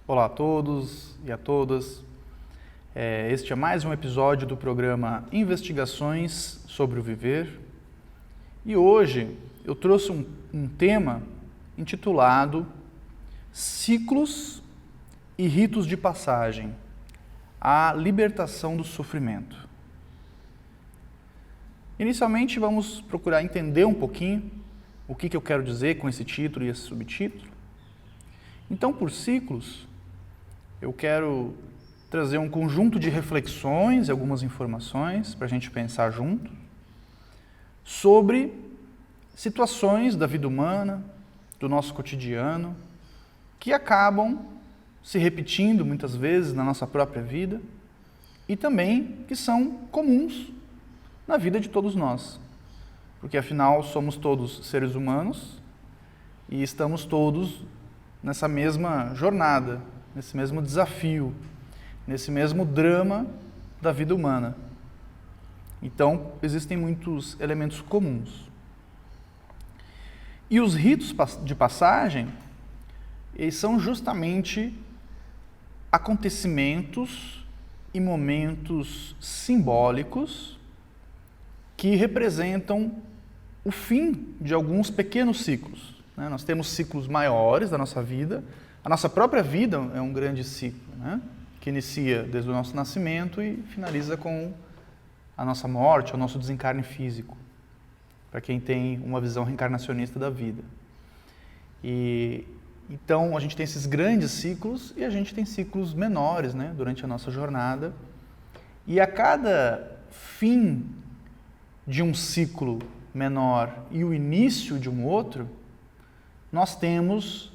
Olá a todos e a todas. Este é mais um episódio do programa Investigações sobre o Viver. E hoje eu trouxe um tema intitulado Ciclos e Ritos de Passagem, a libertação do sofrimento. Inicialmente vamos procurar entender um pouquinho o que eu quero dizer com esse título e esse subtítulo. Então, por ciclos, eu quero trazer um conjunto de reflexões e algumas informações para a gente pensar junto sobre situações da vida humana, do nosso cotidiano, que acabam se repetindo muitas vezes na nossa própria vida e também que são comuns na vida de todos nós. Porque afinal somos todos seres humanos e estamos todos nessa mesma jornada, nesse mesmo desafio, nesse mesmo drama da vida humana. Então, existem muitos elementos comuns. E os ritos de passagem, eles são justamente acontecimentos e momentos simbólicos que representam o fim de alguns pequenos ciclos. Nós temos ciclos maiores da nossa vida. A nossa própria vida é um grande ciclo, que inicia desde o nosso nascimento e finaliza com a nossa morte, o nosso desencarne físico, para quem tem uma visão reencarnacionista da vida. Então, a gente tem esses grandes ciclos e a gente tem ciclos menores, durante a nossa jornada. E a cada fim de um ciclo menor e o início de um outro, nós temos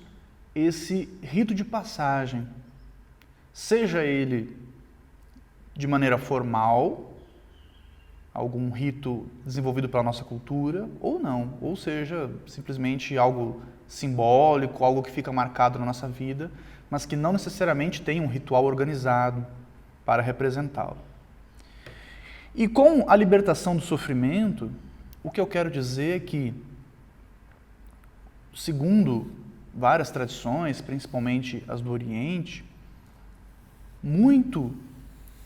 esse rito de passagem, seja ele de maneira formal, algum rito desenvolvido pela nossa cultura, ou não, ou seja, simplesmente algo simbólico, algo que fica marcado na nossa vida, mas que não necessariamente tem um ritual organizado para representá-lo. E com a libertação do sofrimento, o que eu quero dizer é que, segundo várias tradições, principalmente as do Oriente, muito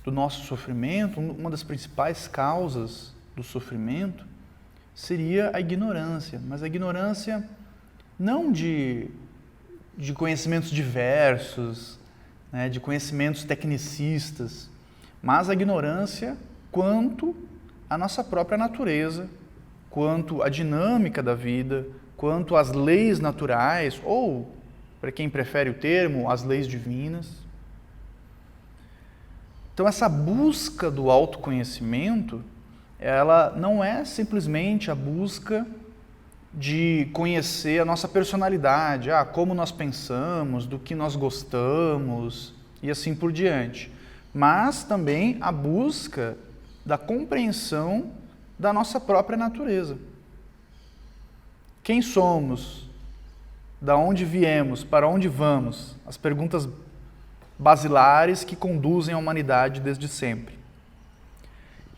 do nosso sofrimento, uma das principais causas do sofrimento, seria a ignorância. Mas a ignorância não de conhecimentos diversos, de conhecimentos tecnicistas, mas a ignorância quanto à nossa própria natureza, quanto à dinâmica da vida, quanto às leis naturais, ou, para quem prefere o termo, as leis divinas. Então, essa busca do autoconhecimento, ela não é simplesmente a busca de conhecer a nossa personalidade, como nós pensamos, do que nós gostamos e assim por diante, mas também a busca da compreensão da nossa própria natureza. Quem somos? Da onde viemos? Para onde vamos? As perguntas basilares que conduzem a humanidade desde sempre.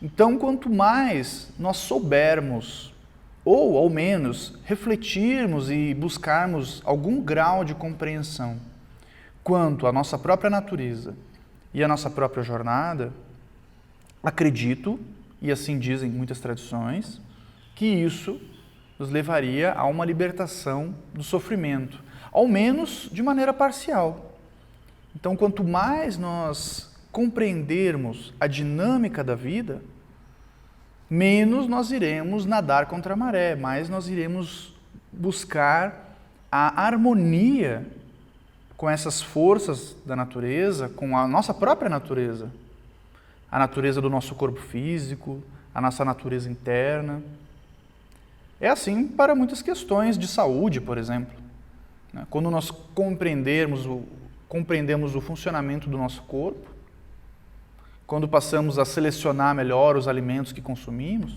Então, quanto mais nós soubermos, ou ao menos refletirmos e buscarmos algum grau de compreensão quanto à nossa própria natureza e à nossa própria jornada, acredito, e assim dizem muitas tradições, que isso nos levaria a uma libertação do sofrimento, ao menos de maneira parcial. Então, quanto mais nós compreendermos a dinâmica da vida, menos nós iremos nadar contra a maré, mais nós iremos buscar a harmonia com essas forças da natureza, com a nossa própria natureza, a natureza do nosso corpo físico, a nossa natureza interna. É assim para muitas questões de saúde, por exemplo. Quando nós compreendemos o funcionamento do nosso corpo, quando passamos a selecionar melhor os alimentos que consumimos,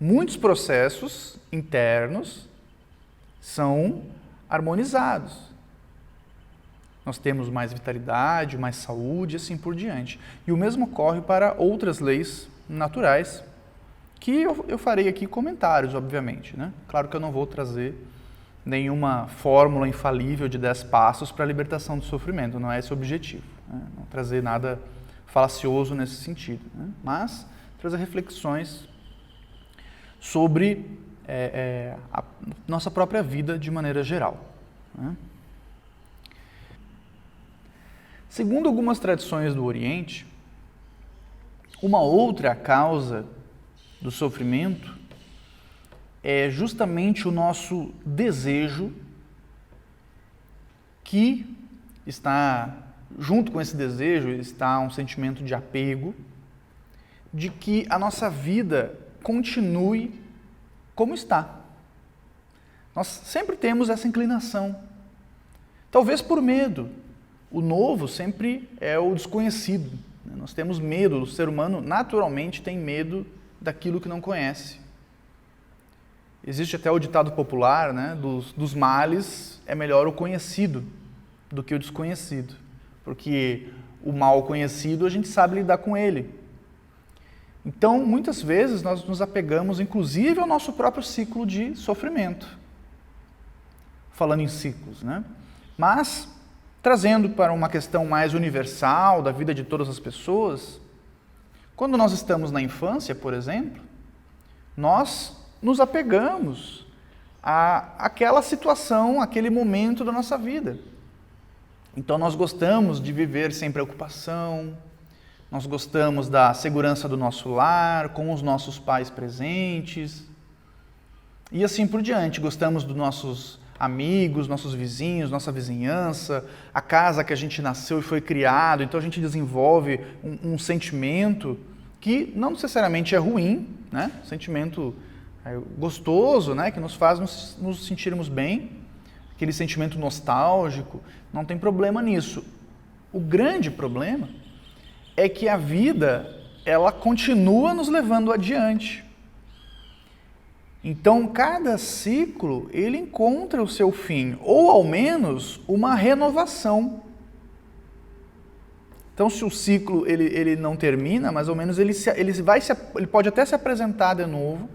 muitos processos internos são harmonizados. Nós temos mais vitalidade, mais saúde e assim por diante. E o mesmo ocorre para outras leis naturais, que eu farei aqui comentários, obviamente. Claro que eu não vou trazer nenhuma fórmula infalível de 10 passos para a libertação do sofrimento, não é esse o objetivo, né? Não trazer nada falacioso nesse sentido, né? Mas trazer reflexões sobre a nossa própria vida de maneira geral, né? Segundo algumas tradições do Oriente, uma outra causa do sofrimento é justamente o nosso desejo, que está, junto com esse desejo, está um sentimento de apego, de que a nossa vida continue como está. Nós sempre temos essa inclinação, talvez por medo. O novo sempre é o desconhecido, né? Nós temos medo, o ser humano naturalmente tem medo daquilo que não conhece. Existe até o ditado popular, né? Dos males é melhor o conhecido do que o desconhecido, porque o mal conhecido a gente sabe lidar com ele. Então, muitas vezes nós nos apegamos inclusive ao nosso próprio ciclo de sofrimento, falando em ciclos, né? Mas, trazendo para uma questão mais universal da vida de todas as pessoas, quando nós estamos na infância, por exemplo, nós nos apegamos àquela situação, àquele momento da nossa vida. Então nós gostamos de viver sem preocupação, nós gostamos da segurança do nosso lar, com os nossos pais presentes, e assim por diante. Gostamos dos nossos amigos, nossos vizinhos, nossa vizinhança, a casa que a gente nasceu e foi criado. Então a gente desenvolve um sentimento que não necessariamente é ruim, né? Um sentimento gostoso, né? Que nos faz nos sentirmos bem, aquele sentimento nostálgico, não tem problema nisso. O grande problema é que a vida, ela continua nos levando adiante. Então, cada ciclo, ele encontra o seu fim, ou ao menos uma renovação. Então, se o ciclo ele não termina, mais ou menos ele pode até se apresentar de novo,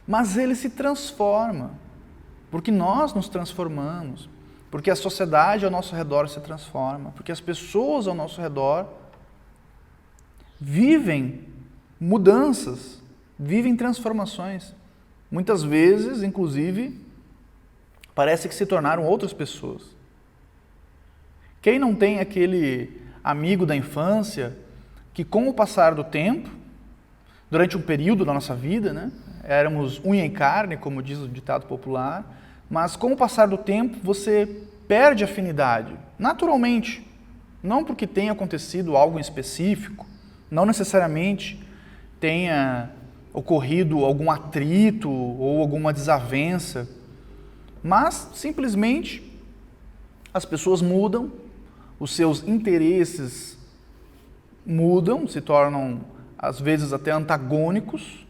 mas ele se transforma, porque nós nos transformamos, porque a sociedade ao nosso redor se transforma, porque as pessoas ao nosso redor vivem mudanças, vivem transformações. Muitas vezes, inclusive, parece que se tornaram outras pessoas. Quem não tem aquele amigo da infância que, com o passar do tempo, durante um período da nossa vida, né, éramos unha e carne, como diz o ditado popular, mas com o passar do tempo você perde afinidade, naturalmente, não porque tenha acontecido algo em específico, não necessariamente tenha ocorrido algum atrito ou alguma desavença, mas simplesmente as pessoas mudam, os seus interesses mudam, se tornam às vezes até antagônicos,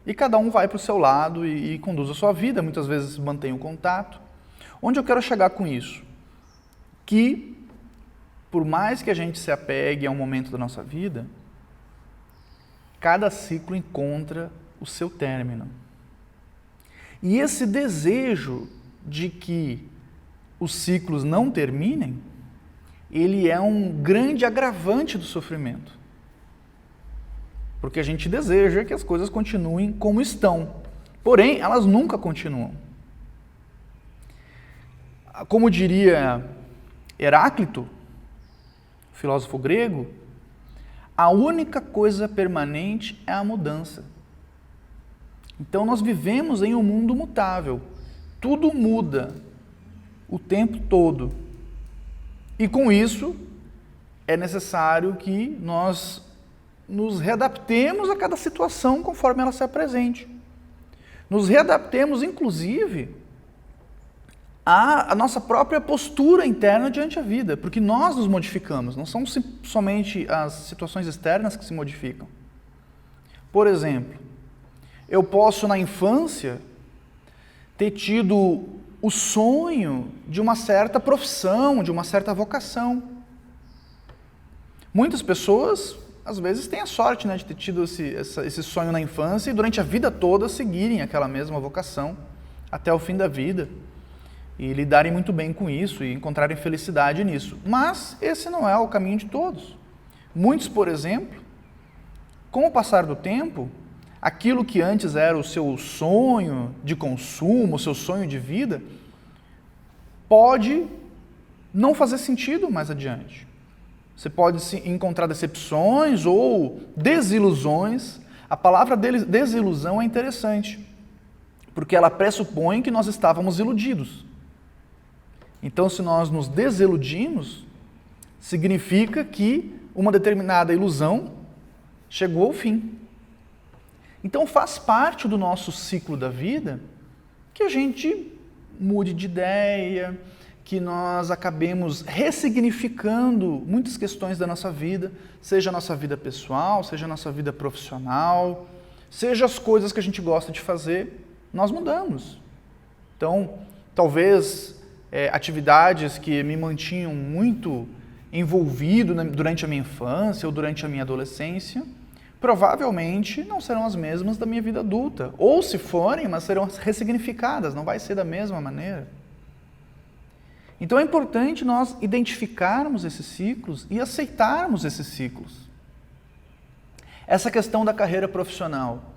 e cada um vai para o seu lado e conduz a sua vida, muitas vezes mantém o contato. Onde eu quero chegar com isso? Que, por mais que a gente se apegue a um momento da nossa vida, cada ciclo encontra o seu término. E esse desejo de que os ciclos não terminem, ele é um grande agravante do sofrimento. Porque a gente deseja que as coisas continuem como estão. Porém, elas nunca continuam. Como diria Heráclito, filósofo grego, a única coisa permanente é a mudança. Então nós vivemos em um mundo mutável. Tudo muda o tempo todo. E com isso é necessário que nós nos readaptemos a cada situação conforme ela se apresente. Nos readaptemos, inclusive, à nossa própria postura interna diante da vida, porque nós nos modificamos, não são somente as situações externas que se modificam. Por exemplo, eu posso na infância ter tido o sonho de uma certa profissão, de uma certa vocação. Muitas pessoas, às vezes, têm a sorte, né, de ter tido esse sonho na infância e durante a vida toda seguirem aquela mesma vocação, até o fim da vida e lidarem muito bem com isso e encontrarem felicidade nisso. Mas esse não é o caminho de todos. Muitos, por exemplo, com o passar do tempo, aquilo que antes era o seu sonho de consumo, o seu sonho de vida, pode não fazer sentido mais adiante. Você pode encontrar decepções ou desilusões. A palavra desilusão é interessante, porque ela pressupõe que nós estávamos iludidos. Então, se nós nos desiludimos, significa que uma determinada ilusão chegou ao fim. Então, faz parte do nosso ciclo da vida que a gente mude de ideia, que nós acabemos ressignificando muitas questões da nossa vida, seja a nossa vida pessoal, seja a nossa vida profissional, seja as coisas que a gente gosta de fazer, nós mudamos. Então, talvez atividades que me mantinham muito envolvido durante a minha infância ou durante a minha adolescência, provavelmente não serão as mesmas da minha vida adulta. Ou se forem, mas serão ressignificadas, não vai ser da mesma maneira. Então é importante nós identificarmos esses ciclos e aceitarmos esses ciclos. Essa questão da carreira profissional.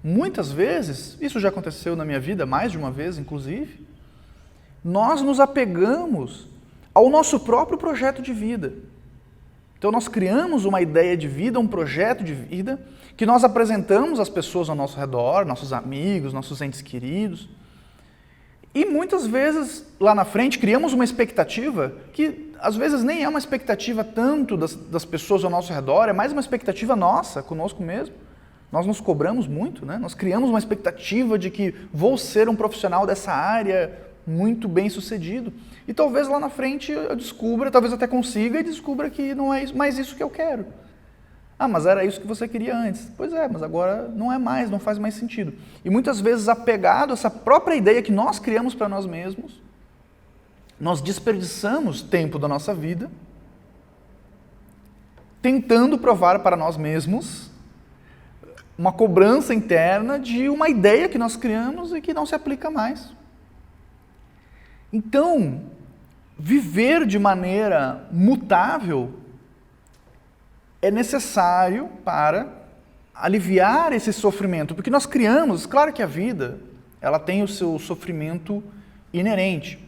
Muitas vezes, isso já aconteceu na minha vida, mais de uma vez inclusive, nós nos apegamos ao nosso próprio projeto de vida. Então nós criamos uma ideia de vida, um projeto de vida, que nós apresentamos às pessoas ao nosso redor, nossos amigos, nossos entes queridos. E muitas vezes, lá na frente, criamos uma expectativa que às vezes nem é uma expectativa tanto das pessoas ao nosso redor, é mais uma expectativa nossa, conosco mesmo. Nós nos cobramos muito, né? Nós criamos uma expectativa de que vou ser um profissional dessa área muito bem sucedido. E talvez lá na frente eu descubra, talvez até consiga e descubra que não é mais isso que eu quero. Ah, mas era isso que você queria antes. Pois é, mas agora não é mais, não faz mais sentido. E muitas vezes, apegado a essa própria ideia que nós criamos para nós mesmos, nós desperdiçamos tempo da nossa vida tentando provar para nós mesmos uma cobrança interna de uma ideia que nós criamos e que não se aplica mais. Então, viver de maneira mutável é necessário para aliviar esse sofrimento, porque nós criamos, claro que a vida, ela tem o seu sofrimento inerente.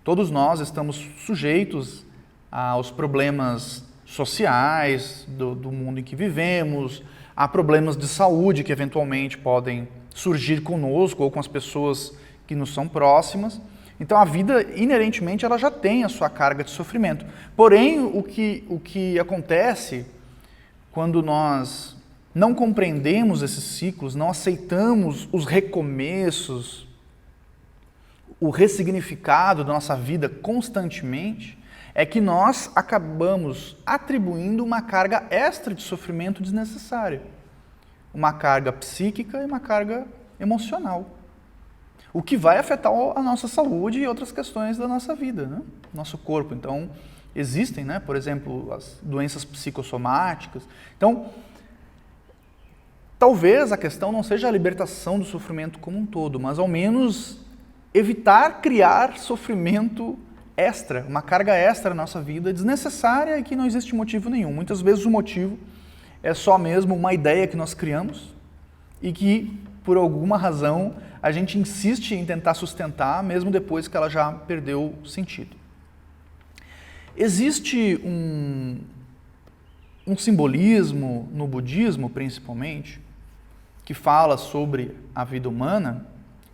Todos nós estamos sujeitos aos problemas sociais do mundo em que vivemos, a problemas de saúde que eventualmente podem surgir conosco ou com as pessoas que nos são próximas. Então a vida, inerentemente, ela já tem a sua carga de sofrimento. Porém, o que acontece quando nós não compreendemos esses ciclos, não aceitamos os recomeços, o ressignificado da nossa vida constantemente, é que nós acabamos atribuindo uma carga extra de sofrimento desnecessária. Uma carga psíquica e uma carga emocional. O que vai afetar a nossa saúde e outras questões da nossa vida, né? Nosso corpo. Então, existem, né, por exemplo, as doenças psicossomáticas. Então, talvez a questão não seja a libertação do sofrimento como um todo, mas ao menos evitar criar sofrimento extra, uma carga extra na nossa vida, desnecessária e que não existe motivo nenhum. Muitas vezes o motivo é só mesmo uma ideia que nós criamos e que, por alguma razão, a gente insiste em tentar sustentar, mesmo depois que ela já perdeu sentido. Existe um simbolismo no budismo, principalmente, que fala sobre a vida humana,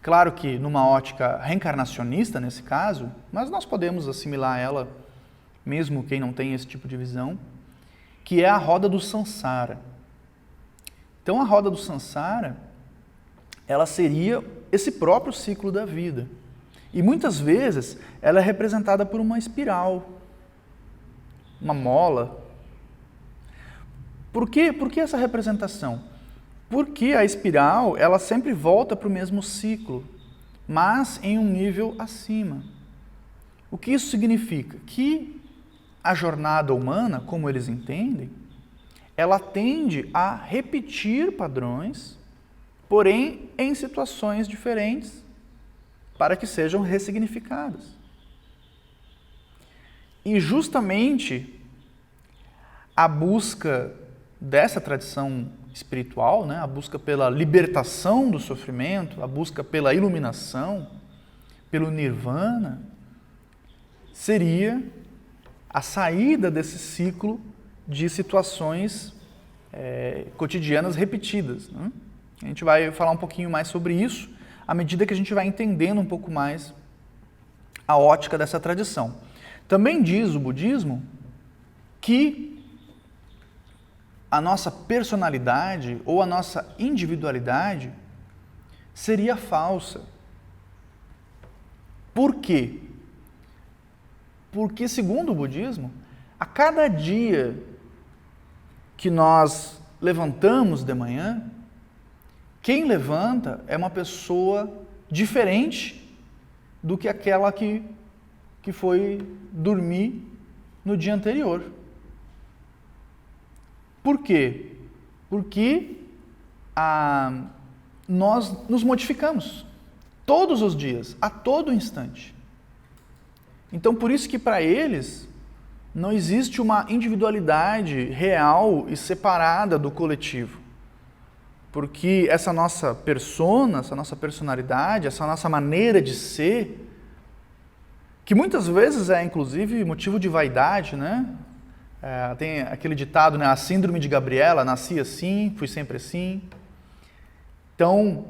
claro que numa ótica reencarnacionista nesse caso, mas nós podemos assimilar ela, mesmo quem não tem esse tipo de visão, que é a roda do Sansara. Então a roda do Sansara, ela seria esse próprio ciclo da vida. E muitas vezes ela é representada por uma espiral, uma mola. Por que essa representação? Porque a espiral, ela sempre volta para o mesmo ciclo, mas em um nível acima. O que isso significa? Que a jornada humana, como eles entendem, ela tende a repetir padrões, porém em situações diferentes para que sejam ressignificadas. E justamente a busca dessa tradição espiritual, né, a busca pela libertação do sofrimento, a busca pela iluminação, pelo nirvana, seria a saída desse ciclo de situações cotidianas repetidas, né? A gente vai falar um pouquinho mais sobre isso à medida que a gente vai entendendo um pouco mais a ótica dessa tradição. Também diz o budismo que a nossa personalidade ou a nossa individualidade seria falsa. Por quê? Porque, segundo o budismo, a cada dia que nós levantamos de manhã, quem levanta é uma pessoa diferente do que aquela que foi dormir no dia anterior. Por quê? Porque nós nos modificamos todos os dias, a todo instante. Então, por isso que para eles não existe uma individualidade real e separada do coletivo. Porque essa nossa persona, essa nossa personalidade, essa nossa maneira de ser, que muitas vezes é inclusive motivo de vaidade, né? Tem aquele ditado, né? A síndrome de Gabriela, nasci assim, fui sempre assim. Então,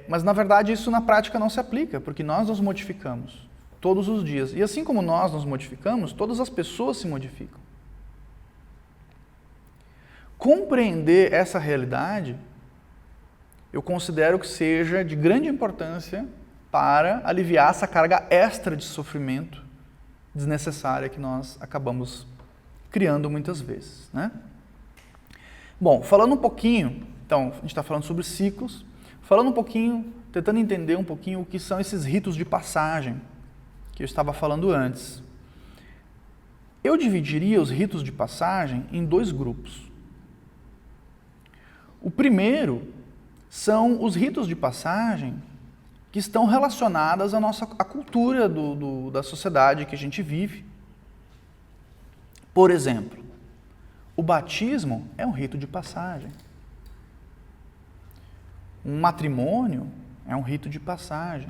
mas na verdade isso na prática não se aplica, porque nós nos modificamos todos os dias. E assim como nós nos modificamos, todas as pessoas se modificam. Compreender essa realidade, eu considero que seja de grande importância para aliviar essa carga extra de sofrimento desnecessária que nós acabamos criando muitas vezes, né? Bom, falando um pouquinho, então, a gente está falando sobre ciclos, falando um pouquinho, tentando entender um pouquinho o que são esses ritos de passagem que eu estava falando antes. Eu dividiria os ritos de passagem em dois grupos. O primeiro são os ritos de passagem que estão relacionadas à cultura da sociedade que a gente vive. Por exemplo, o batismo é um rito de passagem. Um matrimônio é um rito de passagem.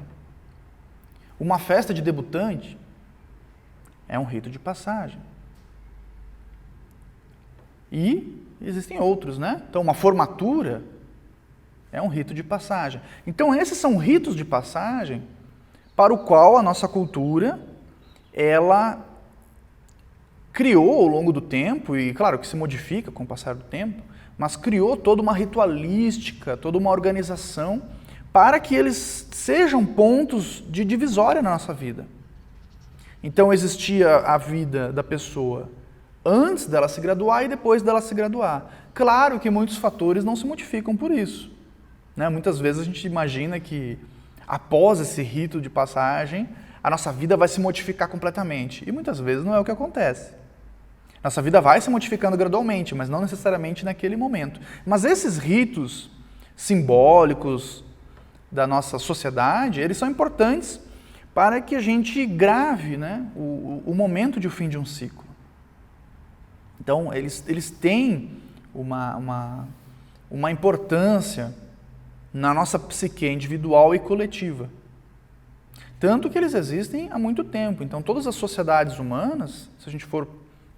Uma festa de debutante é um rito de passagem. E existem outros, né? Então, uma formatura é um rito de passagem. Então, esses são ritos de passagem para o qual a nossa cultura, ela criou ao longo do tempo, e claro que se modifica com o passar do tempo, mas criou toda uma ritualística, toda uma organização para que eles sejam pontos de divisória na nossa vida. Então existia a vida da pessoa antes dela se graduar e depois dela se graduar. Claro que muitos fatores não se modificam por isso, né? Muitas vezes a gente imagina que após esse rito de passagem, a nossa vida vai se modificar completamente. E muitas vezes não é o que acontece. Nossa vida vai se modificando gradualmente, mas não necessariamente naquele momento. Mas esses ritos simbólicos da nossa sociedade, eles são importantes para que a gente grave, né, o momento de o fim de um ciclo. Então, eles têm uma importância na nossa psique individual e coletiva. Tanto que eles existem há muito tempo. Então, todas as sociedades humanas, se a gente for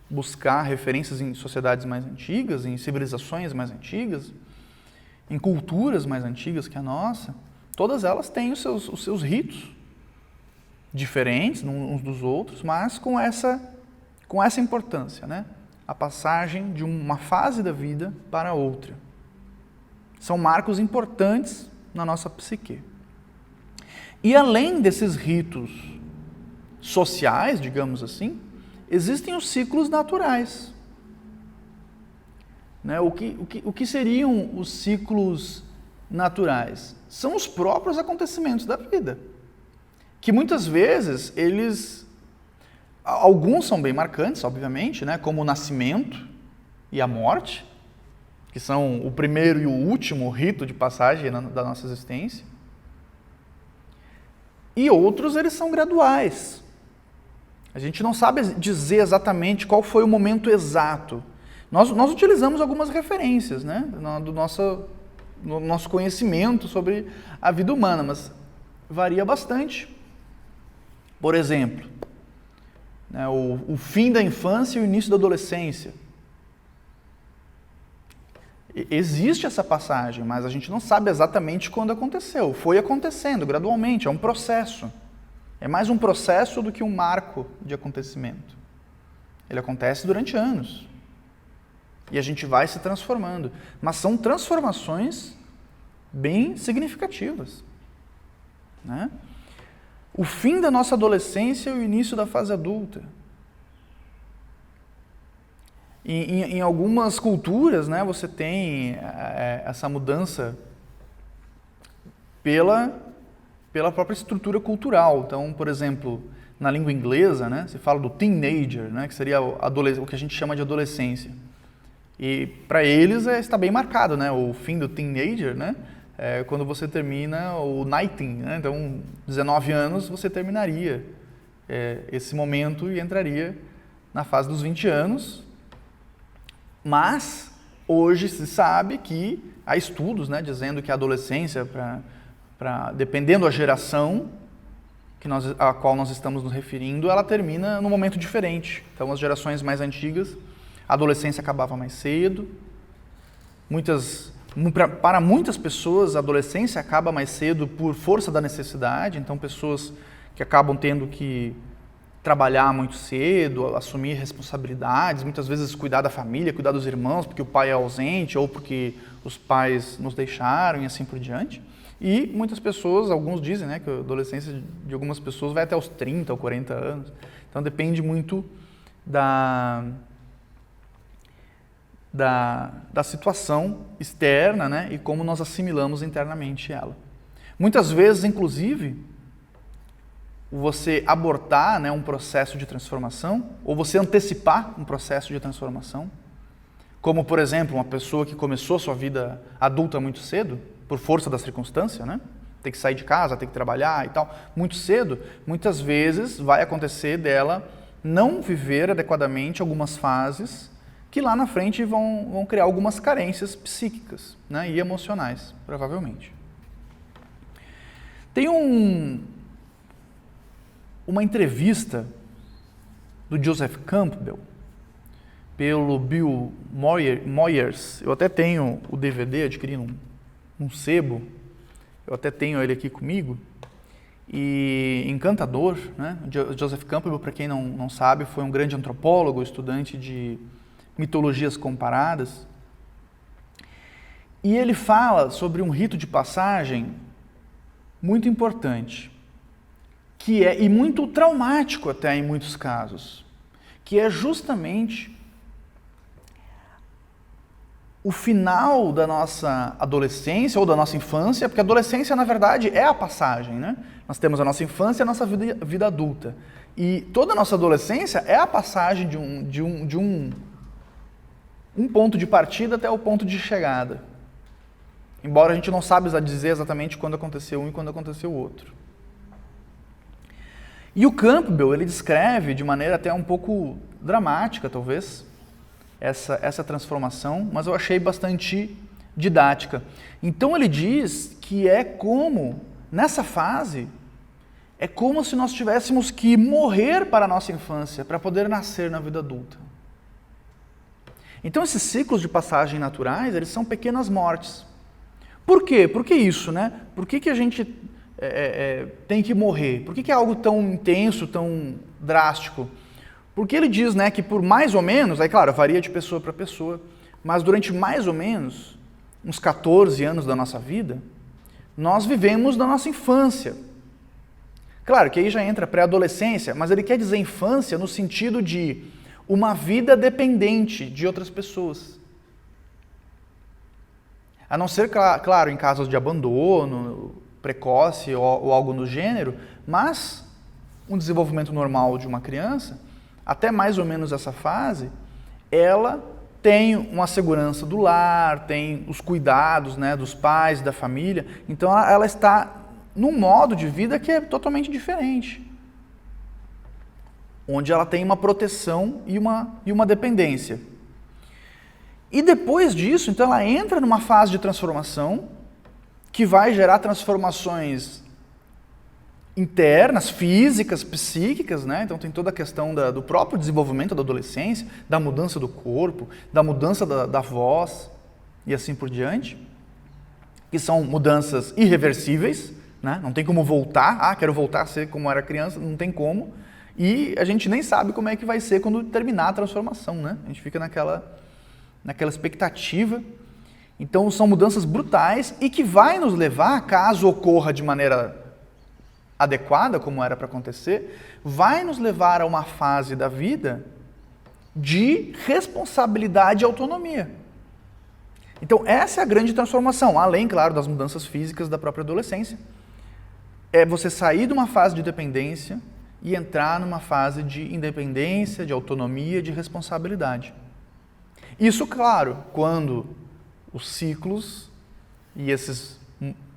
buscar referências em sociedades mais antigas, em civilizações mais antigas, em culturas mais antigas que a nossa, todas elas têm os seus ritos diferentes uns dos outros, mas com essa importância, né? A passagem de uma fase da vida para outra. São marcos importantes na nossa psique. E além desses ritos sociais, digamos assim, existem os ciclos naturais. Né? O que seriam os ciclos naturais? São os próprios acontecimentos da vida, que muitas vezes alguns são bem marcantes, obviamente, né? Como o nascimento e a morte, que são o primeiro e o último rito de passagem da nossa existência. E outros, eles são graduais. A gente não sabe dizer exatamente qual foi o momento exato. Nós utilizamos algumas referências, né, do nosso conhecimento sobre a vida humana, mas varia bastante. Por exemplo, né, o fim da infância e o início da adolescência. Existe essa passagem, mas a gente não sabe exatamente quando aconteceu. Foi acontecendo gradualmente, é um processo. É mais um processo do que um marco de acontecimento. Ele acontece durante anos. E a gente vai se transformando. Mas são transformações bem significativas, né? O fim da nossa adolescência e o início da fase adulta. Em algumas culturas, né, você tem essa mudança pela própria estrutura cultural. Então, por exemplo, na língua inglesa, né, se fala do teenager, né, que seria o que a gente chama de adolescência. E para eles está bem marcado, né, o fim do teenager, né, quando você termina o 19, né, então 19 anos você terminaria esse momento e entraria na fase dos 20 anos. Mas hoje se sabe que há estudos, né, dizendo que a adolescência, dependendo da geração a qual nós estamos nos referindo, ela termina num momento diferente. Então, as gerações mais antigas, a adolescência acabava mais cedo. Para muitas pessoas, a adolescência acaba mais cedo por força da necessidade. Então, pessoas que acabam tendo que trabalhar muito cedo, assumir responsabilidades, muitas vezes cuidar da família, cuidar dos irmãos, porque o pai é ausente ou porque os pais nos deixaram e assim por diante. E muitas pessoas, alguns dizem, né, que a adolescência de algumas pessoas vai até os 30 ou 40 anos. Então depende muito da situação externa, né, e como nós assimilamos internamente ela. Muitas vezes, inclusive, você abortar, né, um processo de transformação, ou você antecipar um processo de transformação, como, por exemplo, uma pessoa que começou sua vida adulta muito cedo, por força da circunstância, né, tem que sair de casa, tem que trabalhar e tal, muito cedo, muitas vezes vai acontecer dela não viver adequadamente algumas fases que lá na frente vão criar algumas carências psíquicas, né, e emocionais, provavelmente. Tem uma entrevista do Joseph Campbell pelo Bill Moyers. Eu até tenho o DVD, adquiri num sebo, eu até tenho ele aqui comigo, e encantador, né? Joseph Campbell, para quem não sabe, foi um grande antropólogo, estudante de mitologias comparadas, e ele fala sobre um rito de passagem muito importante, e muito traumático até em muitos casos, que é justamente o final da nossa adolescência ou da nossa infância, porque a adolescência, na verdade, é a passagem, né? Nós temos a nossa infância e a nossa vida adulta. E toda a nossa adolescência é a passagem de um ponto de partida até o ponto de chegada. Embora a gente não saiba dizer exatamente quando aconteceu um e quando aconteceu o outro. E o Campbell, ele descreve de maneira até um pouco dramática, talvez, essa transformação, mas eu achei bastante didática. Então ele diz que nessa fase, é como se nós tivéssemos que morrer para a nossa infância, para poder nascer na vida adulta. Então esses ciclos de passagem naturais, eles são pequenas mortes. Por quê? Por que isso, né? Por que a gente tem que morrer? Por que é algo tão intenso, tão drástico? Porque ele diz, né, que por mais ou menos, aí claro, varia de pessoa para pessoa, mas durante mais ou menos uns 14 anos da nossa vida, nós vivemos da nossa infância. Claro que aí já entra pré-adolescência, mas ele quer dizer infância no sentido de uma vida dependente de outras pessoas. A não ser, claro, em casos de abandono precoce ou algo do gênero, mas um desenvolvimento normal de uma criança, até mais ou menos essa fase, ela tem uma segurança do lar, tem os cuidados, né, dos pais, da família, então ela está num modo de vida que é totalmente diferente, onde ela tem uma proteção e uma dependência. E depois disso, então ela entra numa fase de transformação que vai gerar transformações internas, físicas, psíquicas, né? Então tem toda a questão do próprio desenvolvimento da adolescência, da mudança do corpo, da mudança da voz e assim por diante, que são mudanças irreversíveis, né? Não tem como voltar, quero voltar a ser como era criança, não tem como, e a gente nem sabe como é que vai ser quando terminar a transformação, né? A gente fica naquela expectativa. Então são mudanças brutais e que vai nos levar, caso ocorra de maneira adequada, como era para acontecer, vai nos levar a uma fase da vida de responsabilidade e autonomia. Então essa é a grande transformação, além, claro, das mudanças físicas da própria adolescência. É você sair de uma fase de dependência e entrar numa fase de independência, de autonomia, de responsabilidade. Isso, claro, quando os ciclos e esses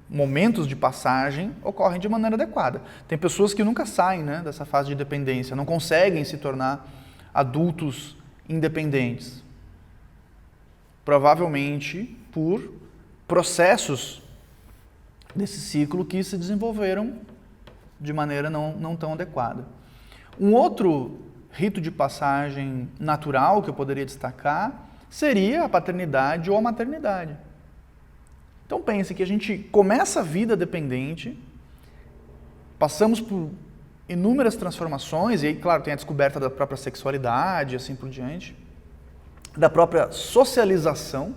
momentos de passagem ocorrem de maneira adequada. Tem pessoas que nunca saem, né, dessa fase de dependência, não conseguem se tornar adultos independentes. Provavelmente por processos desse ciclo que se desenvolveram de maneira não tão adequada. Um outro rito de passagem natural que eu poderia destacar seria a paternidade ou a maternidade. Então pense que a gente começa a vida dependente, passamos por inúmeras transformações, e aí, claro, tem a descoberta da própria sexualidade e assim por diante, da própria socialização,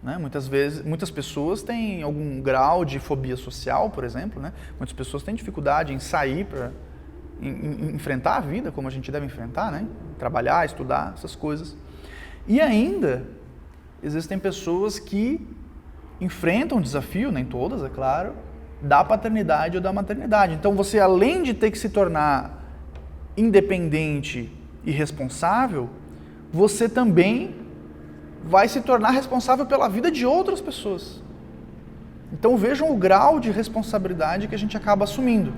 né? Muitas pessoas têm algum grau de fobia social, por exemplo, né? Muitas pessoas têm dificuldade em sair para enfrentar a vida como a gente deve enfrentar, né? Trabalhar, estudar, essas coisas. E ainda existem pessoas que enfrentam o desafio, nem todas, é claro, da paternidade ou da maternidade. Então você, além de ter que se tornar independente e responsável, você também vai se tornar responsável pela vida de outras pessoas. Então vejam o grau de responsabilidade que a gente acaba assumindo.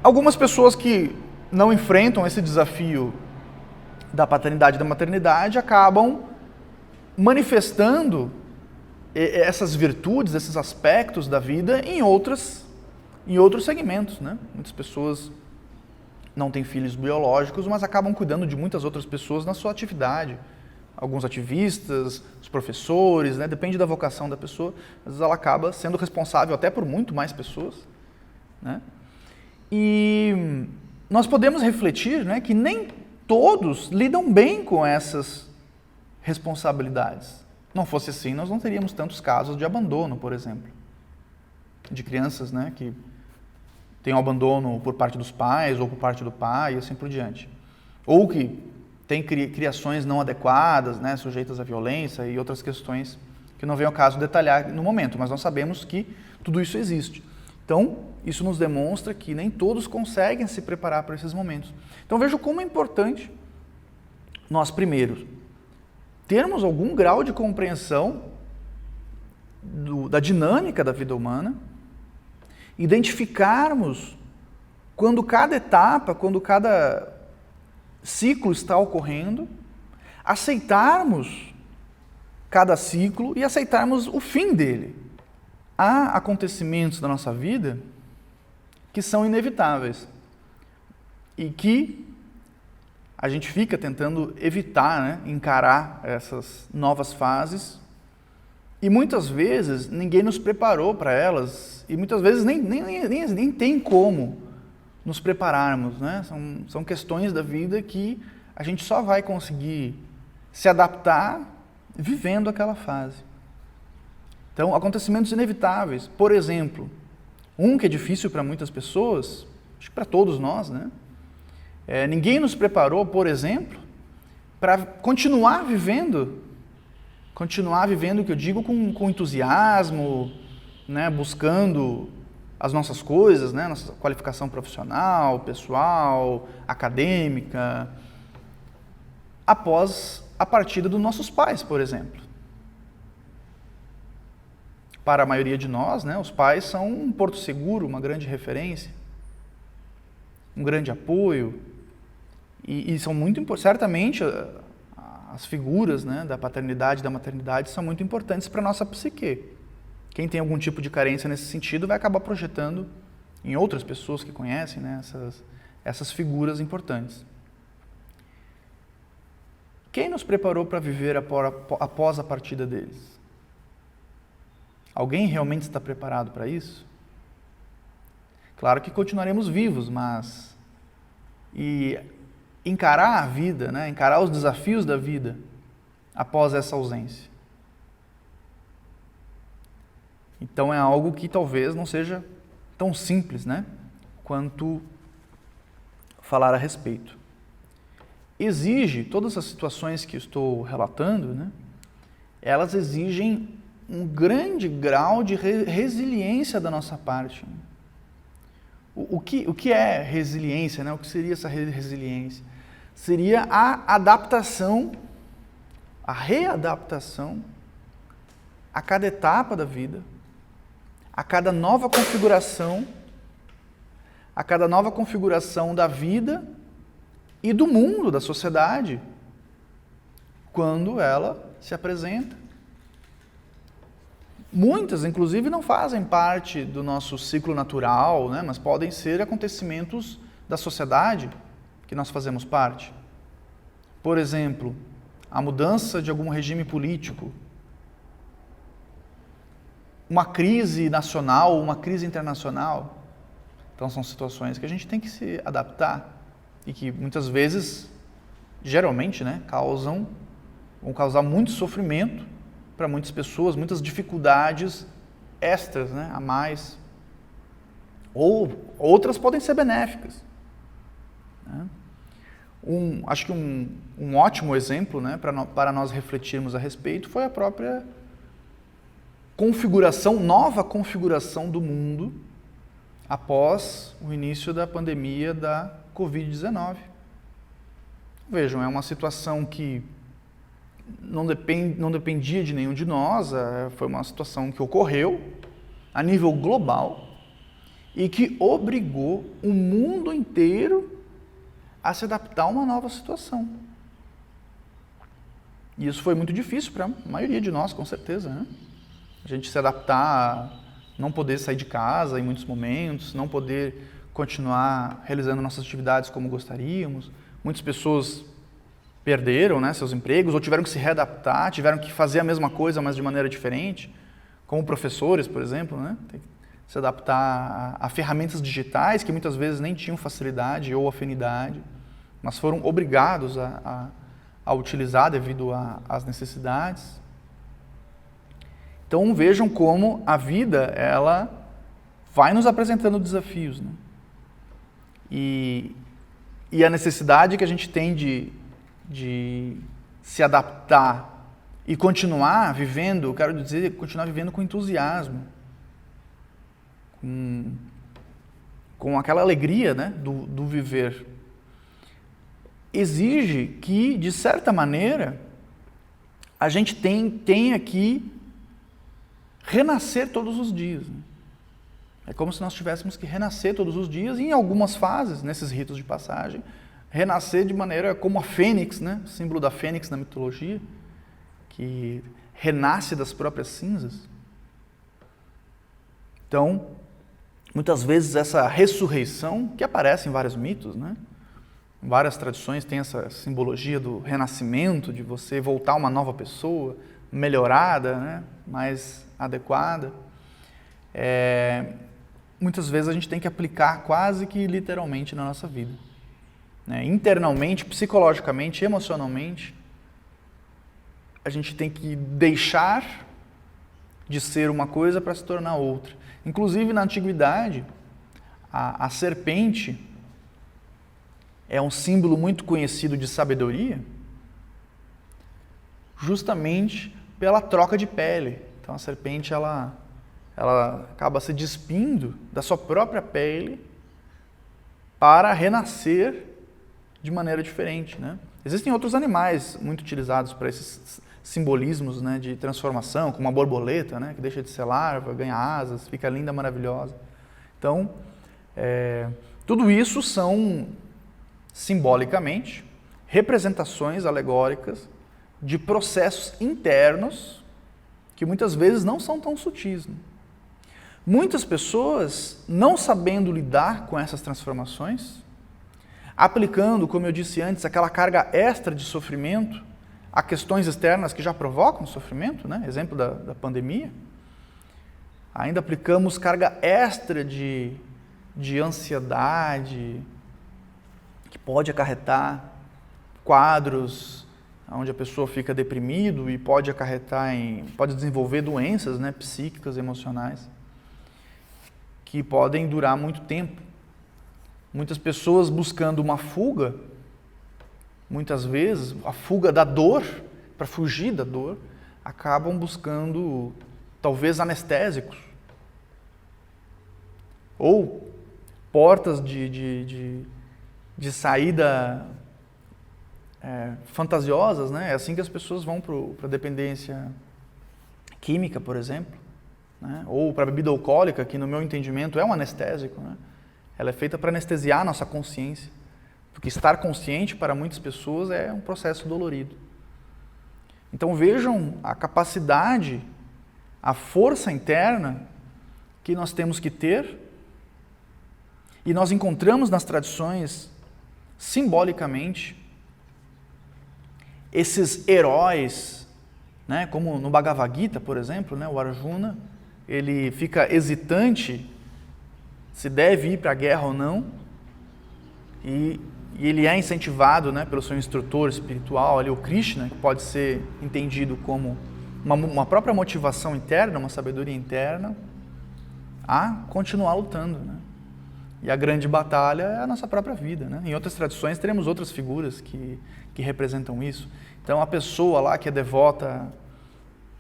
Algumas pessoas que não enfrentam esse desafio da paternidade e da maternidade acabam manifestando essas virtudes, esses aspectos da vida em outros segmentos, né? Muitas pessoas não têm filhos biológicos, mas acabam cuidando de muitas outras pessoas na sua atividade. Alguns ativistas, os professores, né? Depende da vocação da pessoa, às vezes ela acaba sendo responsável até por muito mais pessoas, né? E nós podemos refletir, né, que nem todos lidam bem com essas responsabilidades. Não fosse assim, nós não teríamos tantos casos de abandono, por exemplo, de crianças, né, que têm um abandono por parte dos pais ou por parte do pai e assim por diante. Ou que têm criações não adequadas, né, sujeitas à violência e outras questões que não vem ao caso detalhar no momento, mas nós sabemos que tudo isso existe. Então, isso nos demonstra que nem todos conseguem se preparar para esses momentos. Então, vejo como é importante nós, primeiro, termos algum grau de compreensão da dinâmica da vida humana, identificarmos quando cada etapa, quando cada ciclo está ocorrendo, aceitarmos cada ciclo e aceitarmos o fim dele. Há acontecimentos da nossa vida que são inevitáveis e que a gente fica tentando evitar, né, encarar essas novas fases e muitas vezes ninguém nos preparou para elas e muitas vezes nem tem como nos prepararmos, né? São questões da vida que a gente só vai conseguir se adaptar vivendo aquela fase. Então, acontecimentos inevitáveis. Por exemplo, um que é difícil para muitas pessoas, acho que para todos nós, né? Ninguém nos preparou, por exemplo, para continuar vivendo o que eu digo com entusiasmo, né? Buscando as nossas coisas, né? Nossa qualificação profissional, pessoal, acadêmica, após a partida dos nossos pais, por exemplo. para a maioria de nós, né, os pais são um porto seguro, uma grande referência, um grande apoio, e são muito importantes. Certamente, as figuras, né, da paternidade e da maternidade são muito importantes para a nossa psique. Quem tem algum tipo de carência nesse sentido vai acabar projetando em outras pessoas que conhecem, né, essas figuras importantes. Quem nos preparou para viver após a partida deles? Alguém realmente está preparado para isso? Claro que continuaremos vivos, mas encarar a vida, né, encarar os desafios da vida após essa ausência. Então é algo que talvez não seja tão simples, né, quanto falar a respeito. Exige, todas as situações que estou relatando, né, elas exigem um grande grau de resiliência da nossa parte. O que é resiliência, né? O que seria essa resiliência? Seria a adaptação, a readaptação a cada etapa da vida, a cada nova configuração da vida e do mundo, da sociedade, quando ela se apresenta. Muitas, inclusive, não fazem parte do nosso ciclo natural, né? Mas podem ser acontecimentos da sociedade que nós fazemos parte. Por exemplo, a mudança de algum regime político, uma crise nacional, uma crise internacional. Então, são situações que a gente tem que se adaptar e que muitas vezes, geralmente, né, vão causar muito sofrimento para muitas pessoas, muitas dificuldades extras, né, a mais. Ou outras podem ser benéficas. Né? Acho que um ótimo exemplo, né, para nós refletirmos a respeito foi a própria nova configuração do mundo após o início da pandemia da Covid-19. Vejam, é uma situação que não dependia de nenhum de nós, foi uma situação que ocorreu a nível global e que obrigou o mundo inteiro a se adaptar a uma nova situação. E isso foi muito difícil para a maioria de nós, com certeza, né? A gente se adaptar a não poder sair de casa em muitos momentos, não poder continuar realizando nossas atividades como gostaríamos. Muitas pessoas perderam, né, seus empregos ou tiveram que se readaptar, tiveram que fazer a mesma coisa, mas de maneira diferente, como professores, por exemplo, né? Tem que se adaptar a ferramentas digitais que muitas vezes nem tinham facilidade ou afinidade, mas foram obrigados a utilizar devido às necessidades. Então vejam como a vida, ela vai nos apresentando desafios, né? E a necessidade que a gente tem de se adaptar e continuar vivendo, quero dizer, continuar vivendo com entusiasmo, com aquela alegria, né, do viver, exige que, de certa maneira, a gente tenha que renascer todos os dias. Né? É como se nós tivéssemos que renascer todos os dias e, em algumas fases, nesses ritos de passagem, renascer de maneira como a fênix, né? O símbolo da fênix na mitologia, que renasce das próprias cinzas. Então, muitas vezes essa ressurreição, que aparece em vários mitos, né? Em várias tradições tem essa simbologia do renascimento, de você voltar uma nova pessoa, melhorada, né? Mais adequada. Muitas vezes a gente tem que aplicar quase que literalmente na nossa vida. Né? Internamente, psicologicamente, emocionalmente, a gente tem que deixar de ser uma coisa para se tornar outra. Inclusive, na antiguidade, a serpente é um símbolo muito conhecido de sabedoria, justamente pela troca de pele. Então, a serpente ela acaba se despindo da sua própria pele para renascer de maneira diferente, né? Existem outros animais muito utilizados para simbolismos, né, de transformação, como a borboleta, né, que deixa de ser larva, ganha asas, fica linda, maravilhosa. Então, tudo isso são, simbolicamente, representações alegóricas de processos internos que muitas vezes não são tão sutis. Né? Muitas pessoas, não sabendo lidar com essas transformações, aplicando, como eu disse antes, aquela carga extra de sofrimento a questões externas que já provocam sofrimento, né? Exemplo da pandemia, ainda aplicamos carga extra de ansiedade, que pode acarretar quadros onde a pessoa fica deprimido e pode desenvolver doenças, né, psíquicas, emocionais, que podem durar muito tempo. Muitas pessoas buscando uma fuga, muitas vezes a fuga da dor, para fugir da dor, acabam buscando talvez anestésicos ou portas de saída fantasiosas, né? É assim que as pessoas vão para a dependência química, por exemplo, né? Ou para a bebida alcoólica, que no meu entendimento é um anestésico, né? Ela é feita para anestesiar a nossa consciência, porque estar consciente para muitas pessoas é um processo dolorido. Então vejam a capacidade, a força interna que nós temos que ter, e nós encontramos nas tradições, simbolicamente, esses heróis, né, como no Bhagavad Gita, por exemplo, né, o Arjuna, ele fica hesitante se deve ir para a guerra ou não, e ele é incentivado, né, pelo seu instrutor espiritual, ali, o Krishna, que pode ser entendido como uma própria motivação interna, uma sabedoria interna, a continuar lutando. Né? E a grande batalha é a nossa própria vida. Né? Em outras tradições teremos outras figuras que representam isso. Então a pessoa lá que é devota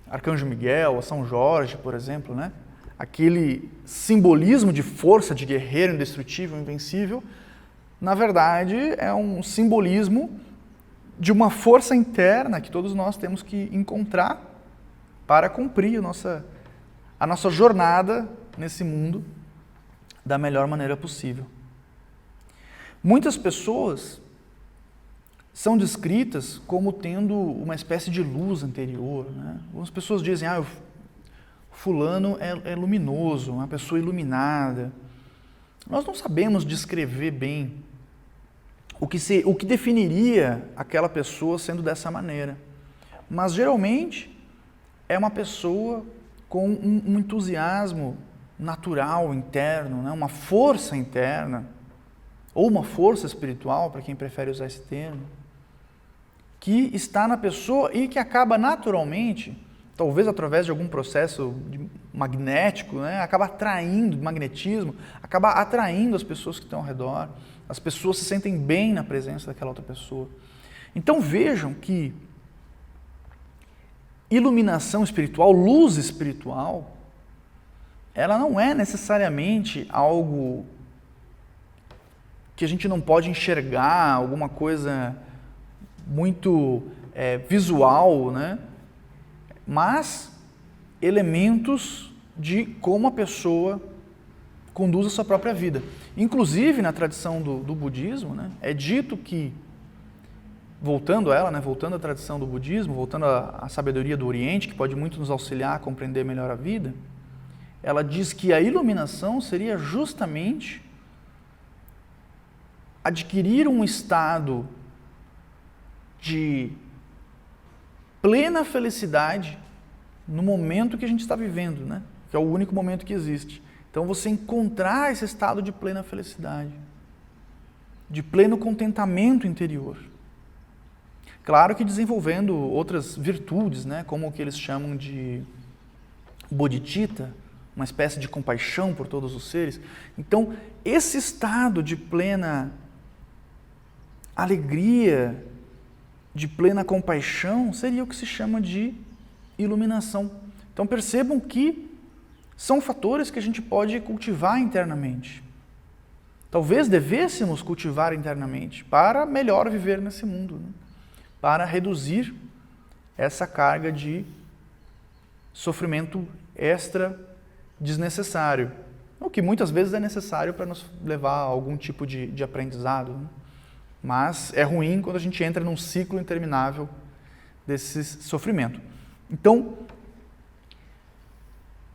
a Arcanjo Miguel, a São Jorge, por exemplo, né? Aquele simbolismo de força, de guerreiro indestrutível, invencível, na verdade é um simbolismo de uma força interna que todos nós temos que encontrar para cumprir a nossa jornada nesse mundo da melhor maneira possível. Muitas pessoas são descritas como tendo uma espécie de luz interior. Né? Algumas pessoas dizem, o fulano é luminoso, uma pessoa iluminada. Nós não sabemos descrever bem o que definiria aquela pessoa sendo dessa maneira. Mas, geralmente, é uma pessoa com um entusiasmo natural, interno, né? Uma força interna, ou uma força espiritual, para quem prefere usar esse termo, que está na pessoa e que acaba naturalmente, talvez através de algum processo magnético, né? Acaba atraindo, magnetismo, acaba atraindo as pessoas que estão ao redor. As pessoas se sentem bem na presença daquela outra pessoa. Então vejam que iluminação espiritual, luz espiritual, ela não é necessariamente algo que a gente não pode enxergar, alguma coisa muito visual, né? Mas elementos de como a pessoa conduz a sua própria vida. Inclusive, na tradição do budismo, né, é dito que, voltando a ela, né, voltando à tradição do budismo, voltando à sabedoria do Oriente, que pode muito nos auxiliar a compreender melhor a vida, ela diz que a iluminação seria justamente adquirir um estado de plena felicidade no momento que a gente está vivendo, né? Que é o único momento que existe. Então, você encontrar esse estado de plena felicidade, de pleno contentamento interior. Claro que desenvolvendo outras virtudes, né? Como o que eles chamam de bodhicitta, uma espécie de compaixão por todos os seres. Então, esse estado de plena alegria, de plena compaixão, seria o que se chama de iluminação. Então percebam que são fatores que a gente pode cultivar internamente. Talvez devêssemos cultivar internamente para melhor viver nesse mundo, né? Para reduzir essa carga de sofrimento extra desnecessário, o que muitas vezes é necessário para nos levar a algum tipo de aprendizado, né? Mas é ruim quando a gente entra num ciclo interminável desse sofrimento. Então,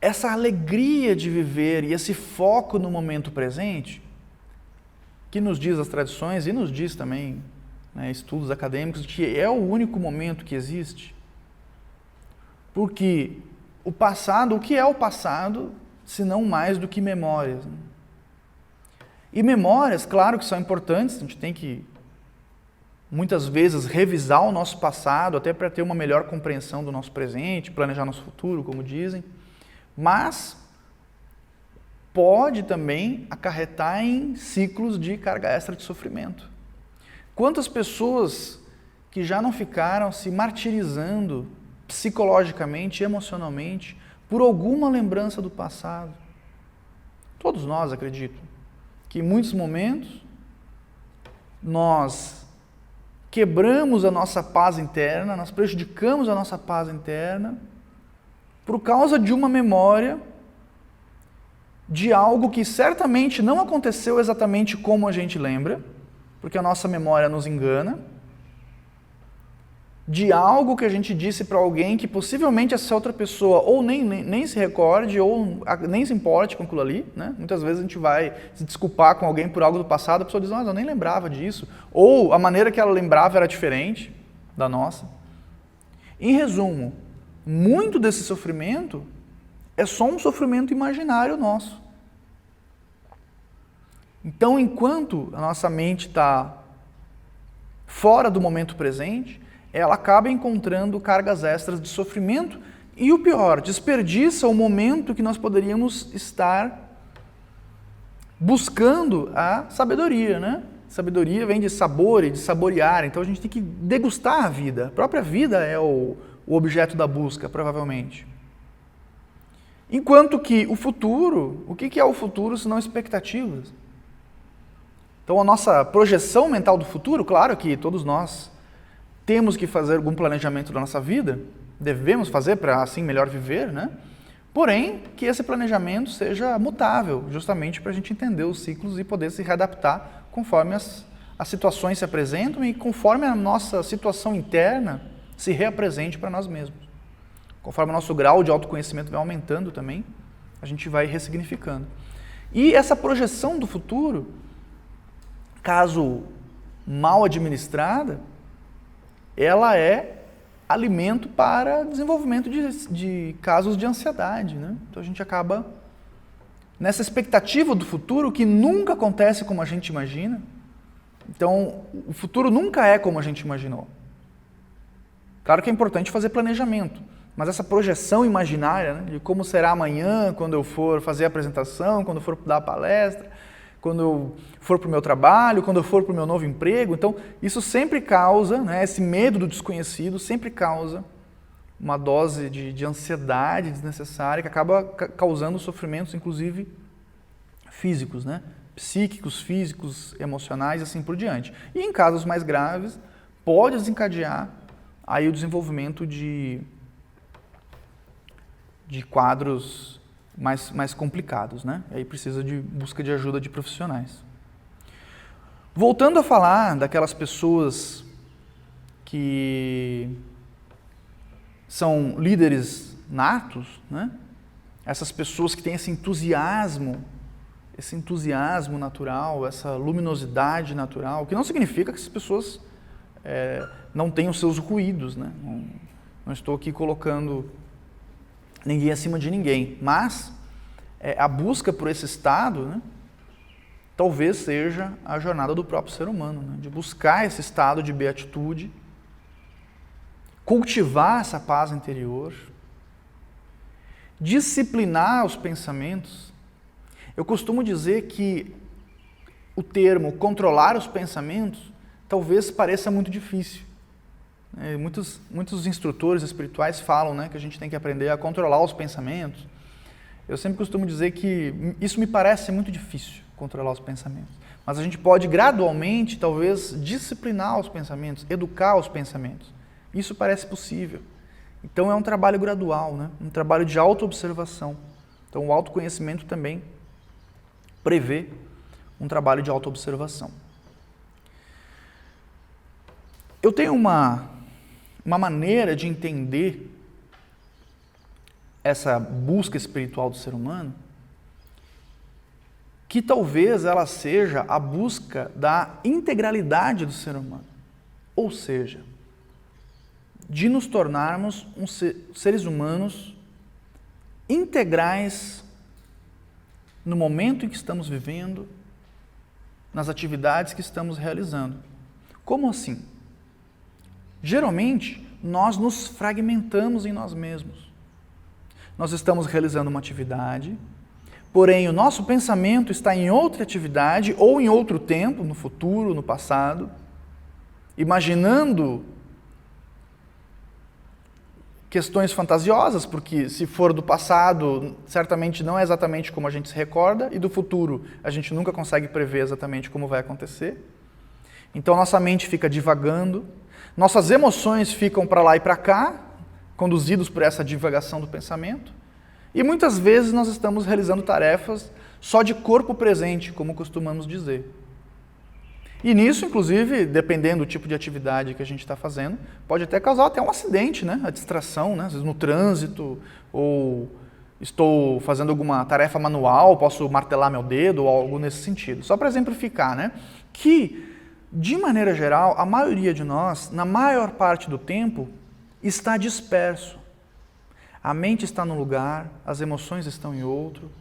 essa alegria de viver e esse foco no momento presente, que nos diz as tradições e nos diz também, né, estudos acadêmicos, que é o único momento que existe. Porque o passado, o que é o passado, se não mais do que memórias, né? E memórias, claro que são importantes, a gente tem que muitas vezes revisar o nosso passado, até para ter uma melhor compreensão do nosso presente, planejar nosso futuro, como dizem, mas pode também acarretar em ciclos de carga extra de sofrimento. Quantas pessoas que já não ficaram se martirizando psicologicamente, emocionalmente, por alguma lembrança do passado? Todos nós, acredito, que em muitos momentos nós quebramos a nossa paz interna, nós prejudicamos a nossa paz interna por causa de uma memória de algo que certamente não aconteceu exatamente como a gente lembra, porque a nossa memória nos engana, de algo que a gente disse para alguém que possivelmente essa outra pessoa ou nem se recorde ou nem se importe com aquilo ali, né? Muitas vezes a gente vai se desculpar com alguém por algo do passado, a pessoa diz, eu nem lembrava disso, ou a maneira que ela lembrava era diferente da nossa. Em resumo, muito desse sofrimento é só um sofrimento imaginário nosso. Então, enquanto a nossa mente está fora do momento presente, ela acaba encontrando cargas extras de sofrimento e, o pior, desperdiça o momento que nós poderíamos estar buscando a sabedoria, né? Sabedoria vem de sabor e de saborear, então a gente tem que degustar a vida. A própria vida é o objeto da busca, provavelmente. Enquanto que o futuro, o que é o futuro senão expectativas? Então a nossa projeção mental do futuro, claro que todos nós temos que fazer algum planejamento da nossa vida, devemos fazer para assim melhor viver, né? Porém, que esse planejamento seja mutável, justamente para a gente entender os ciclos e poder se readaptar conforme as situações se apresentam e conforme a nossa situação interna se reapresente para nós mesmos. Conforme o nosso grau de autoconhecimento vai aumentando também, a gente vai ressignificando. E essa projeção do futuro, caso mal administrada, ela é alimento para desenvolvimento de casos de ansiedade, né? Então a gente acaba nessa expectativa do futuro que nunca acontece como a gente imagina. Então o futuro nunca é como a gente imaginou. Claro que é importante fazer planejamento, mas essa projeção imaginária, né, de como será amanhã, quando eu for fazer a apresentação, quando eu for dar a palestra, quando eu for para o meu trabalho, quando eu for para o meu novo emprego. Então, isso sempre causa, né, esse medo do desconhecido sempre causa uma dose de ansiedade desnecessária que acaba causando sofrimentos, inclusive físicos, né, psíquicos, físicos, emocionais e assim por diante. E em casos mais graves, pode desencadear aí o desenvolvimento de quadros mais complicados, né? E aí precisa de busca de ajuda de profissionais. Voltando a falar daquelas pessoas que são líderes natos, né? Essas pessoas que têm esse entusiasmo natural, essa luminosidade natural, que não significa que essas pessoas não tenham seus ruídos, né? Não estou aqui colocando ninguém acima de ninguém, mas a busca por esse estado, né, talvez seja a jornada do próprio ser humano, né, de buscar esse estado de beatitude, cultivar essa paz interior, disciplinar os pensamentos. Eu costumo dizer que o termo controlar os pensamentos talvez pareça muito difícil. Muitos instrutores espirituais falam, né, que a gente tem que aprender a controlar os pensamentos. Eu sempre costumo dizer que isso me parece muito difícil, controlar os pensamentos. Mas a gente pode gradualmente, talvez, disciplinar os pensamentos, educar os pensamentos. Isso parece possível. Então é um trabalho gradual, né? Um trabalho de autoobservação. Então o autoconhecimento também prevê um trabalho de autoobservação. Eu tenho uma maneira de entender essa busca espiritual do ser humano, que talvez ela seja a busca da integralidade do ser humano. Ou seja, de nos tornarmos seres humanos integrais no momento em que estamos vivendo, nas atividades que estamos realizando. Como assim? Geralmente, nós nos fragmentamos em nós mesmos. Nós estamos realizando uma atividade, porém o nosso pensamento está em outra atividade ou em outro tempo, no futuro, no passado, imaginando questões fantasiosas, porque se for do passado, certamente não é exatamente como a gente se recorda, e do futuro a gente nunca consegue prever exatamente como vai acontecer. Então nossa mente fica divagando, nossas emoções ficam para lá e para cá, conduzidos por essa divagação do pensamento, e muitas vezes nós estamos realizando tarefas só de corpo presente, como costumamos dizer. E nisso, inclusive, dependendo do tipo de atividade que a gente está fazendo, pode até causar até um acidente, né? A distração, né? Às vezes no trânsito, ou estou fazendo alguma tarefa manual, posso martelar meu dedo, ou algo nesse sentido. Só para exemplificar, né? Que, de maneira geral, a maioria de nós, na maior parte do tempo, está disperso. A mente está num lugar, as emoções estão em outro,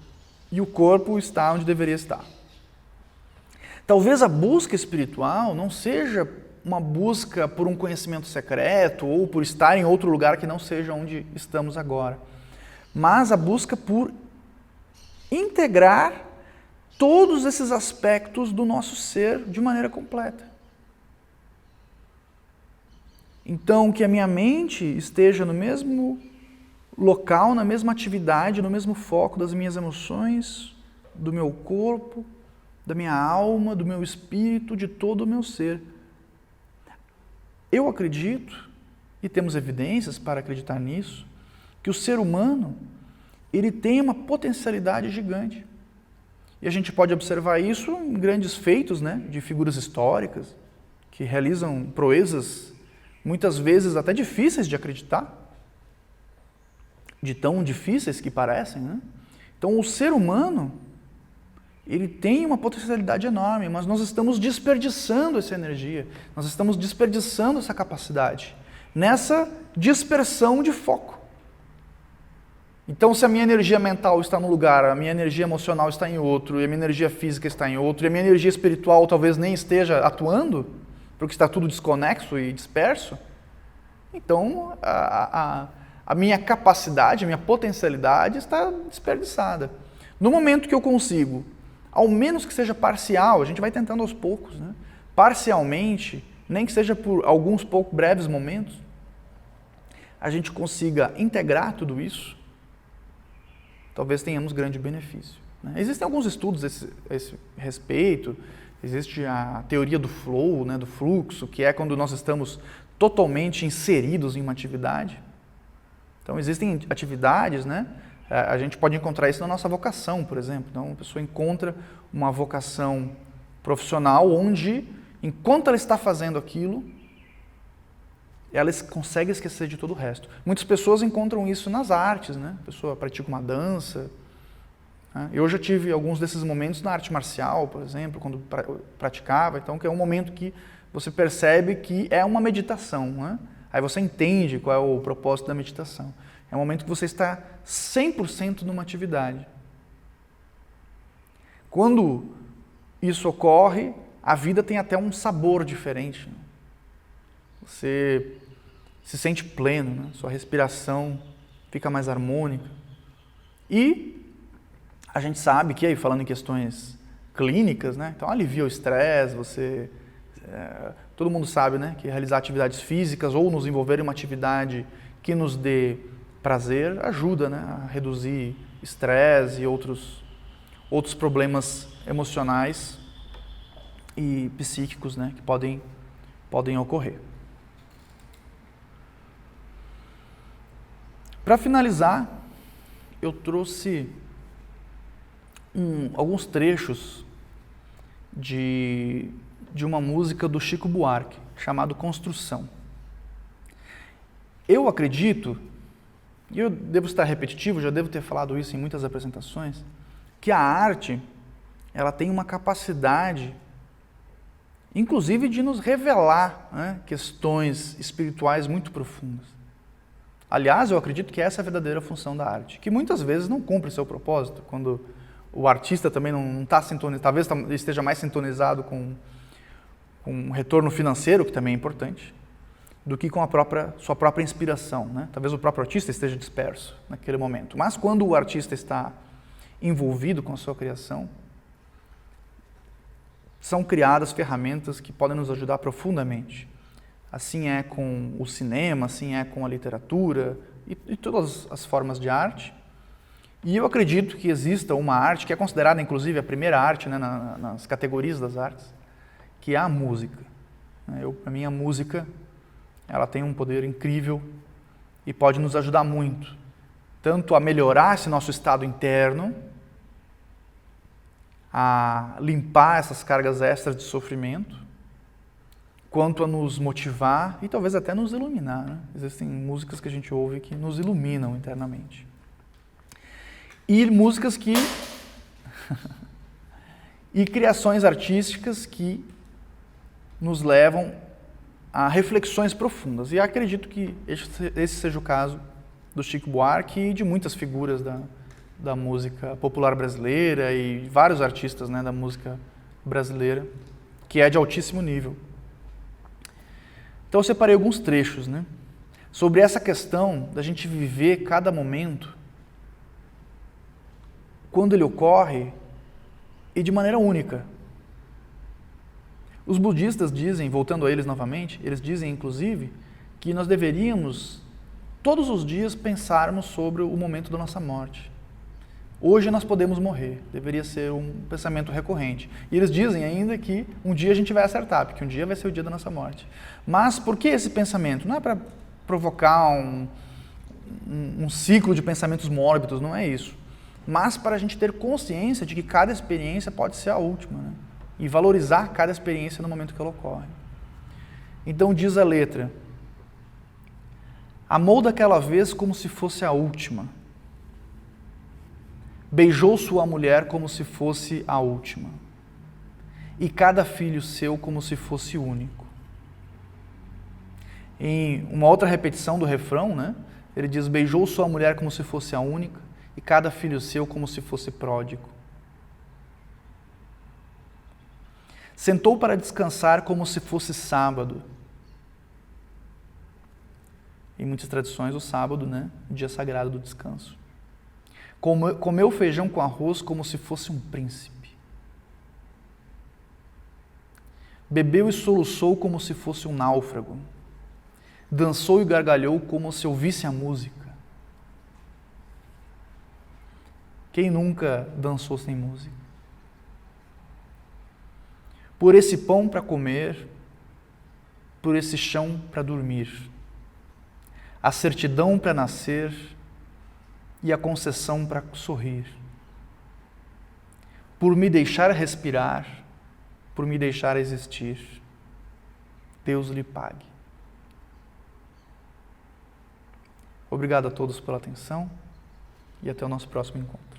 e o corpo está onde deveria estar. Talvez a busca espiritual não seja uma busca por um conhecimento secreto ou por estar em outro lugar que não seja onde estamos agora, mas a busca por integrar todos esses aspectos do nosso ser de maneira completa. Então, que a minha mente esteja no mesmo local, na mesma atividade, no mesmo foco das minhas emoções, do meu corpo, da minha alma, do meu espírito, de todo o meu ser. Eu acredito, e temos evidências para acreditar nisso, que o ser humano, ele tem uma potencialidade gigante. E a gente pode observar isso em grandes feitos, né, de figuras históricas, que realizam proezas, muitas vezes até difíceis de acreditar, de tão difíceis que parecem, né? Então, o ser humano, ele tem uma potencialidade enorme, mas nós estamos desperdiçando essa energia, nós estamos desperdiçando essa capacidade, nessa dispersão de foco. Então, se a minha energia mental está num lugar, a minha energia emocional está em outro, e a minha energia física está em outro, e a minha energia espiritual talvez nem esteja atuando, porque está tudo desconexo e disperso, então a minha capacidade, a minha potencialidade está desperdiçada. No momento que eu consigo, ao menos que seja parcial, a gente vai tentando aos poucos, né? Parcialmente, nem que seja por alguns poucos breves momentos, a gente consiga integrar tudo isso, talvez tenhamos grande benefício, né? Existem alguns estudos a esse respeito, existe a teoria do flow, né, do fluxo, que é quando nós estamos totalmente inseridos em uma atividade. Então existem atividades, né? A gente pode encontrar isso na nossa vocação, por exemplo. Então, a pessoa encontra uma vocação profissional onde, enquanto ela está fazendo aquilo, ela consegue esquecer de todo o resto. Muitas pessoas encontram isso nas artes, né? A pessoa pratica uma dança. Né? Eu já tive alguns desses momentos na arte marcial, por exemplo, quando praticava. Então, que é um momento que você percebe que é uma meditação, né? Aí você entende qual é o propósito da meditação. É um momento que você está 100% numa atividade. Quando isso ocorre, a vida tem até um sabor diferente. Você se sente pleno, né? Sua respiração fica mais harmônica. E a gente sabe que, aí, falando em questões clínicas, né? Então alivia o estresse, todo mundo sabe, né, que realizar atividades físicas ou nos envolver em uma atividade que nos dê prazer ajuda, né, a reduzir estresse e outros problemas emocionais e psíquicos, né, que podem ocorrer. Para finalizar, eu trouxe alguns trechos de uma música do Chico Buarque, chamado Construção. Eu acredito, e eu devo estar repetitivo, já devo ter falado isso em muitas apresentações, que a arte, ela tem uma capacidade, inclusive, de nos revelar, né, questões espirituais muito profundas. Aliás, eu acredito que essa é a verdadeira função da arte, que muitas vezes não cumpre seu propósito, quando o artista também não está sintonizado, talvez esteja mais sintonizado com um retorno financeiro, que também é importante, do que com sua própria inspiração, né? Talvez o próprio artista esteja disperso naquele momento. Mas quando o artista está envolvido com a sua criação, são criadas ferramentas que podem nos ajudar profundamente. Assim é com o cinema, assim é com a literatura e todas as formas de arte. E eu acredito que exista uma arte que é considerada, inclusive, a primeira arte, né, nas categorias das artes, que é a música. Para mim, a música, ela tem um poder incrível e pode nos ajudar muito, tanto a melhorar esse nosso estado interno, a limpar essas cargas extras de sofrimento, quanto a nos motivar e talvez até nos iluminar, né? Existem músicas que a gente ouve que nos iluminam internamente. E músicas que... e criações artísticas que nos levam a reflexões profundas. E acredito que esse seja o caso do Chico Buarque e de muitas figuras da música popular brasileira e vários artistas, né, da música brasileira, que é de altíssimo nível. Então eu separei alguns trechos, né, sobre essa questão da gente viver cada momento, quando ele ocorre, e de maneira única. Os budistas dizem, voltando a eles novamente, eles dizem inclusive que nós deveríamos todos os dias pensarmos sobre o momento da nossa morte. Hoje nós podemos morrer, deveria ser um pensamento recorrente. E eles dizem ainda que um dia a gente vai acertar, porque um dia vai ser o dia da nossa morte. Mas por que esse pensamento? Não é para provocar um ciclo de pensamentos mórbidos, não é isso. Mas para a gente ter consciência de que cada experiência pode ser a última, né? E valorizar cada experiência no momento que ela ocorre. Então diz a letra: amou daquela vez como se fosse a última, beijou sua mulher como se fosse a última, e cada filho seu como se fosse único. Em uma outra repetição do refrão, né, ele diz: beijou sua mulher como se fosse a única, e cada filho seu como se fosse pródigo. Sentou para descansar como se fosse sábado. Em muitas tradições, o sábado, né, o dia sagrado do descanso. Comeu feijão com arroz como se fosse um príncipe. Bebeu e soluçou como se fosse um náufrago. Dançou e gargalhou como se ouvisse a música. Quem nunca dançou sem música? Por esse pão para comer, por esse chão para dormir, a certidão para nascer e a concessão para sorrir. Por me deixar respirar, por me deixar existir, Deus lhe pague. Obrigado a todos pela atenção e até o nosso próximo encontro.